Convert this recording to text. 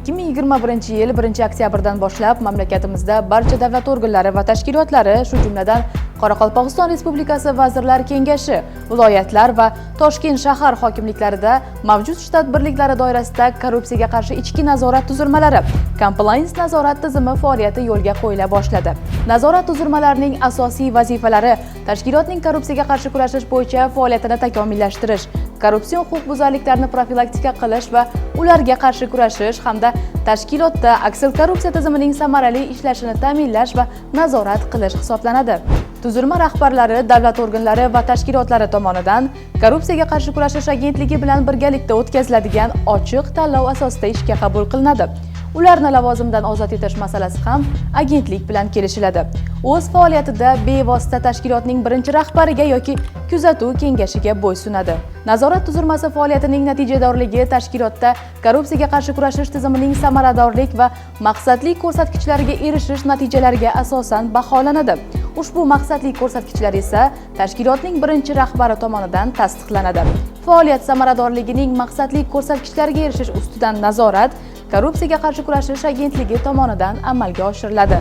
2021-yil 1-oktyabrdan boshlab mamlakatimizda barcha davlat organlari va tashkilotlari, shu jumladan Qoraqalpog'iston Respublikasi Vazirlar Kengashi, viloyatlar va Toshkent shahar hokimliklarida mavjud shtat birliklari doirasida korrupsiyaga qarshi ichki nazorat tuzilmalari, compliance nazorat tizimi faoliyati yo'lga qo'yila boshladi. Nazorat tuzilmalarining asosiy vazifalari tashkilotning korrupsiyaga qarshi kurashish bo'yicha faoliyatini takomillashtirish, korrupsion huquqbuzarliklarni profilaktika qilish va ularga qarshi kurashish hamda tashkilotda aksil korrupsiya tizimining samarali ishlashini ta'minlash va nazorat qilish hisoblanadi. Tuzilma rahbarlari davlat organlari va tashkilotlari tomonidan korrupsiyaga qarshi kurashish agentligi bilan birgalikda o'tkaziladigan ochiq tanlov asosida ishga qabul qilinadi. Ularni lavozimdan ozod etish masalasi ham agentlik bilan kelishiladi. O'z faoliyatida bevosita tashkilotning birinchi rahbariga yoki kuzatuv kengashiga bo'ysunadi. Nazorat tuzilmasi faoliyatining natijadorligi tashkilotda korrupsiyaga qarshi kurashish tizimining samaradorlik va maqsadli ko'rsatkichlariga erishish natijalariga asosan baholanadi. Ushbu maqsadli ko'rsatkichlar esa tashkilotning birinchi rahbari tomonidan tasdiqlanadi. Faoliyat samaradorligining maqsadli ko'rsatkichlariga erishish ustidan nazorat korrupsiyaga qarshi kurashish agentligi tomonidan amalga oshiriladi.